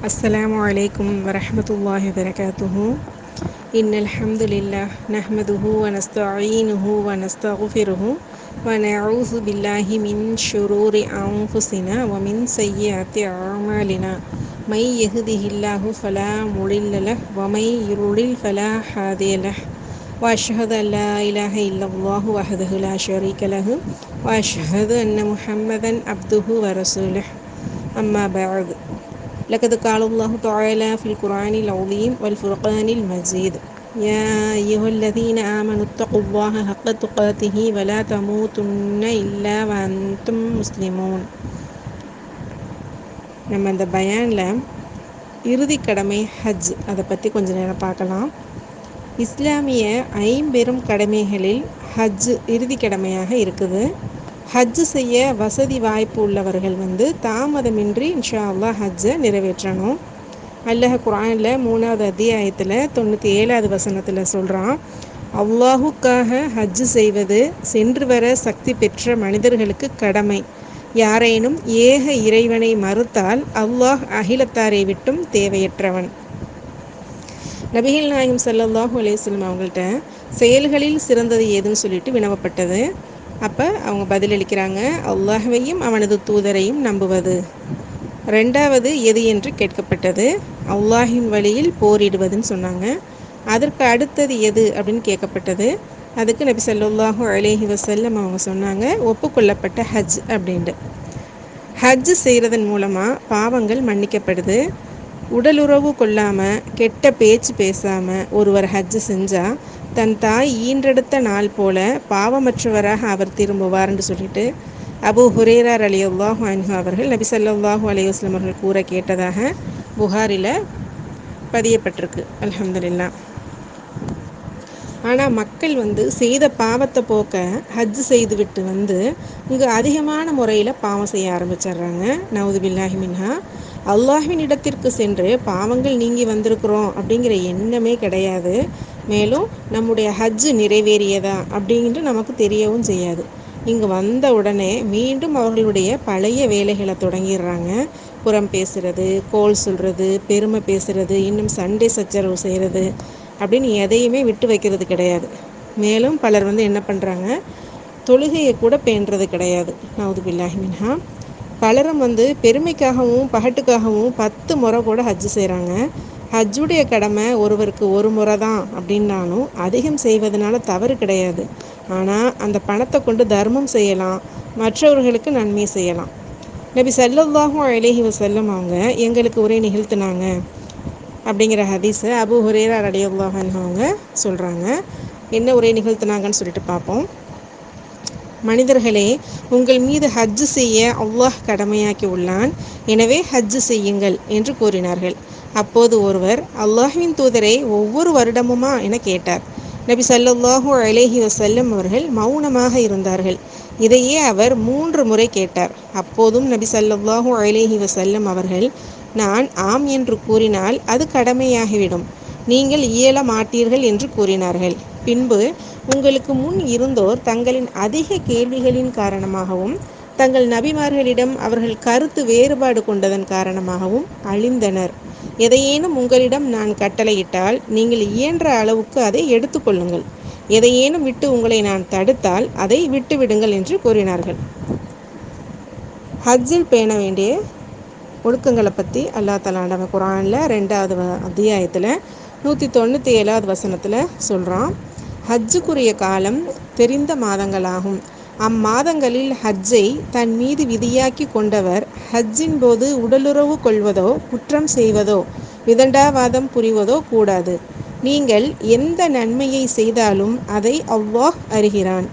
السلام عليكم ورحمة الله وبركاته. إن الحمد لله نحمده ونستعينه ونستغفره ونعوذ بالله من شرور أنفسنا ومن سيئات أعمالنا. من يهده الله فلا مضل له ومن يضلل فلا هادي له. وأشهد أن لا إله إلا الله وحده لا شريك له وأشهد أن محمدا عبده ورسوله. أما بعد، لقد قال الله تعالى في القرآن العظيم والفرقان المجيد: يا أيها الذين آمنوا اتقوا الله حق تقاته ولا تموتن إلا وأنتم مسلمون. நம்ம இந்த பயானில் இறுதி கடமை ஹஜ் அதை பற்றி கொஞ்ச நேரம் பார்க்கலாம். இஸ்லாமிய ஐம்பெரும் கடமைகளில் ஹஜ் இறுதி கடமையாக இருக்குது. ஹஜ் செய்ய வசதி வாய்ப்பு உள்ளவர்கள் தாமதமின்றி இன்ஷா அல்லாஹ் ஹஜ்ஜை நிறைவேற்றணும். அல்லாஹ் குர்ஆனில் 3வது அத்தியாயத்தில் 97வது வசனத்தில் சொல்கிறான்: அல்லாஹுக்காக ஹஜ் செய்வது சென்று வர சக்தி பெற்ற மனிதர்களுக்கு கடமை. யாரேனும் ஏக இறைவனை மறுத்தால் அல்லாஹ் அகிலத்தாரை விட்டும் தேவையற்றவன். நபிகள் நாயகம் ஸல்லல்லாஹு அலைஹி வஸல்லம் அவங்கள்ட்ட செயல்களில் சிறந்தது ஏதுன்னு சொல்லிட்டு வினவப்பட்டது. அப்போ அவங்க பதிலளிக்கிறாங்க: அல்லாஹ்வையும் அவனது தூதரையும் நம்புவது. 2வது எது என்று கேட்கப்பட்டது. அல்லாஹின் வழியில் போரிடுவதுன்னு சொன்னாங்க. அதற்கு அடுத்தது எது அப்படின்னு கேட்கப்பட்டது. அதுக்கு நபி ஸல்லல்லாஹு அலைஹி வஸல்லம் அவங்க சொன்னாங்க, ஒப்புக்கொள்ளப்பட்ட ஹஜ் அப்படின்ட்டு. ஹஜ் செய்கிறதன் மூலமாக பாவங்கள் மன்னிக்கப்படுது. உடலுறவு கொள்ளாமல் கெட்ட பேச்சு பேசாமல் ஒருவர் ஹஜ் செஞ்சால் தன் தாய் ஈன்றெடுத்த நாள் போல பாவமற்றவராக அவர் திரும்புவார்னு சொல்லிட்டு அபூ ஹுரைரா ரலியல்லாஹு அன்ஹு அவர்கள் நபி ஸல்லல்லாஹு அலைஹி வஸல்லம் அவர்கள் கூற கேட்டதாக புகாரில் பதியப்பட்டிருக்கு. அல்ஹம்துலில்லாஹ். ஆனால் மக்கள் செய்த பாவத்தை போக்க ஹஜ் செய்துவிட்டு இங்கே அதிகமான முறையில் பாவம் செய்ய ஆரம்பிச்சிடுறாங்க. நவுது பில்லாஹி மின்ஹா. அல்லாஹ்வின் இடத்திற்கு சென்று பாவங்கள் நீங்கி வந்திருக்கிறோம் அப்படிங்கிற எண்ணமே கிடையாது. மேலும் நம்முடைய ஹஜ் நிறைவேறியதா அப்படின்ட்டு நமக்கு தெரியவும் செய்யாது. இங்கே வந்த உடனே மீண்டும் அவர்களுடைய பழைய வேலைகளை தொடங்கிடுறாங்க. புறம் பேசுகிறது, கோல் சொல்கிறது, பெருமை பேசுகிறது, இன்னும் சண்டை சச்சரவு செய்கிறது அப்படின்னு எதையுமே விட்டு வைக்கிறது கிடையாது. மேலும் பலர் என்ன பண்ணுறாங்க, தொழுகையை கூட பேணுறது கிடையாது. நவுது பில்லாஹி மின்ஹா. பலரும் பெருமைக்காகவும் பகட்டுக்காகவும் 10 முறை கூட ஹஜ் செய்கிறாங்க. ஹஜ்ஜுடைய கடமை ஒருவருக்கு ஒரு முறை தான் அப்படின்னாலும் அதிகம் செய்வதனால தவறு கிடையாது. ஆனால் அந்த பணத்தை கொண்டு தர்மம் செய்யலாம், மற்றவர்களுக்கு நன்மை செய்யலாம். நபி ஸல்லல்லாஹு அலைஹி வஸல்லம் அவங்க எங்களுக்கு உரை நிகழ்த்தினாங்க அப்படிங்கிற ஹதீஸை அபூ ஹுரைரா ரலியல்லாஹு அன்ஹு அவங்க சொல்கிறாங்க. என்ன உரை நிகழ்த்தினாங்கன்னு சொல்லிட்டு பார்ப்போம். மனிதர்களே, உங்கள் மீது ஹஜ் செய்ய அல்லாஹ் கடமையாக்கி உள்ளான். எனவே ஹஜ் செய்யுங்கள் என்று கூறினார்கள். அப்போது ஒருவர், அல்லாஹ்வின் தூதரை ஒவ்வொரு வருடமுமா என கேட்டார். நபி ஸல்லல்லாஹு அலைஹி வஸல்லம் அவர்கள் மௌனமாக இருந்தார்கள். இதையே அவர் 3 முறை கேட்டார். அப்போதும் நபி ஸல்லல்லாஹு அலைஹி வஸல்லம் அவர்கள், நான் ஆம் என்று கூறினால் அது கடமையாகிவிடும், நீங்கள் இயல மாட்டீர்கள் என்று கூறினார்கள். பின்பு உங்களுக்கு முன் இருந்தோர் தங்களின் அதிக கேள்விகளின் காரணமாகவும் தங்கள் நபிமார்களிடம் அவர்கள் கருத்து வேறுபாடு கொண்டதன் காரணமாகவும் அழிந்தனர். எதையேனும் உங்களிடம் நான் கட்டளையிட்டால் நீங்கள் இயன்ற அளவுக்கு அதை எடுத்துக்கொள்ளுங்கள். எதையேனும் விட்டு உங்களை நான் தடுத்தால் அதை விட்டுவிடுங்கள் என்று கூறினார்கள். ஹஜ்ஜில் பேண வேண்டிய ஒழுக்கங்களை பற்றி அல்லாஹ் தஆலா நம்ம குர்ஆனில் 2வது அத்தியாயத்தில் 197வது வசனத்தில் சொல்கிறான். ஹஜ்ஜுக்குரிய காலம் தெரிந்த மாதங்களாகும். அம்மாதங்களில் ஹஜ்ஜை தன் மீது விதியாக்கி கொண்டவர் ஹஜ்ஜின் போது உடலுறவு கொள்வதோ குற்றம் செய்வதோ விதண்டாவாதம் புரிவதோ கூடாது. நீங்கள் எந்த நன்மையை செய்தாலும் அதை அல்லாஹ் அறிகிறான்.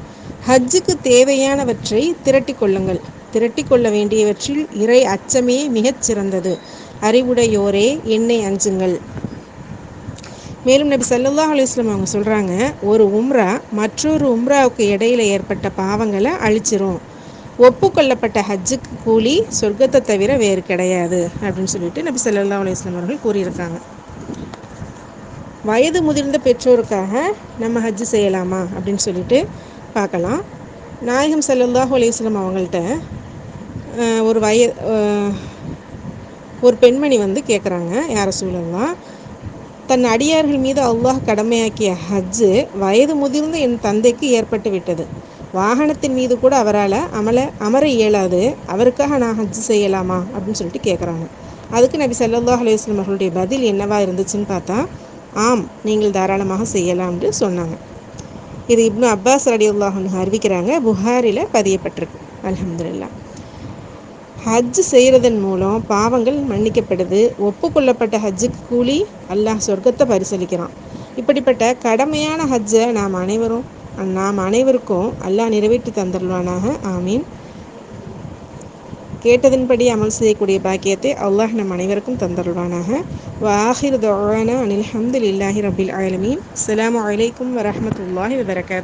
ஹஜ்ஜுக்கு தேவையானவற்றை திரட்டி கொள்ளுங்கள். திரட்டி கொள்ள வேண்டியவற்றில் இறை அச்சமே மிகச் சிறந்தது. அறிவுடையோரே, என்னை அஞ்சுங்கள். மேலும் நபி ஸல்லல்லாஹு அலைஹி வஸல்லம் அவங்க சொல்கிறாங்க, ஒரு உம்ரா மற்றொரு உம்ராவுக்கு இடையில ஏற்பட்ட பாவங்களை அழிச்சிரும். ஒப்புக்கொள்ளப்பட்ட ஹஜ்ஜுக்கு கூலி சொர்க்கத்தை தவிர வேறு கிடையாது அப்படின்னு சொல்லிட்டு நபி ஸல்லல்லாஹு அலைஹி வஸல்லம் அவர்கள் கூறியிருக்காங்க. வயது முதிர்ந்த பெற்றோருக்காக நம்ம ஹஜ்ஜு செய்யலாமா அப்படின்னு சொல்லிட்டு பார்க்கலாம். நாயகம் ஸல்லல்லாஹு அலைஹி வஸல்லம் அவங்கள்ட்ட ஒரு ஒரு பெண்மணி வந்து கேட்குறாங்க, யார் ரசூலல்லாஹ், தன் அடியார்கள் மீது அல்லாஹ் கடமையாக்கிய ஹஜ்ஜு வயது முதிர்ந்த என் தந்தைக்கு ஏற்பட்டு விட்டது. வாகனத்தின் மீது கூட அவரால் அமர இயலாது. அவருக்காக நான் ஹஜ்ஜு செய்யலாமா அப்படின்னு சொல்லிட்டு கேட்குறாங்க. அதுக்கு நபி ஸல்லல்லாஹு அலைஹி வஸல்லம் அவர்களுடைய பதில் என்னவா இருந்துச்சுன்னு பார்த்தா, ஆம், நீங்கள் தாராளமாக செய்யலாம்னு சொன்னாங்க. இது இப்னு அப்பாஸ் ரலியல்லாஹு அன்ஹு அறிவிக்கிறாங்க. புகாரில் பதியப்பட்டிருக்கு. அல்ஹம்துலில்லாஹ். ஹஜ் செய்கிறதன் மூலம் பாவங்கள் மன்னிக்கப்படுது. ஒப்புக்கொள்ளப்பட்ட ஹஜ்ஜுக்கு கூலி அல்லாஹ் சொர்க்கத்தை பரிசளிக்கிறான். இப்படிப்பட்ட கடமையான ஹஜ்ஜை நாம் அனைவருக்கும் அல்லாஹ் நிறைவேற்றி தந்துடுவானாக. ஆமீன். கேட்டதன்படி அமல் செய்யக்கூடிய பாக்கியத்தை அல்லாஹ் நம் அனைவருக்கும் தந்தருள்வானாக. வாஹிர் தஅவானா அனில் ஹம்துலில்லாஹி ரப்பில் ஆலமீன். அஸ்ஸலாமு அலைக்கும் வரஹ்மத்துல்லாஹி வபரகாத்துஹு.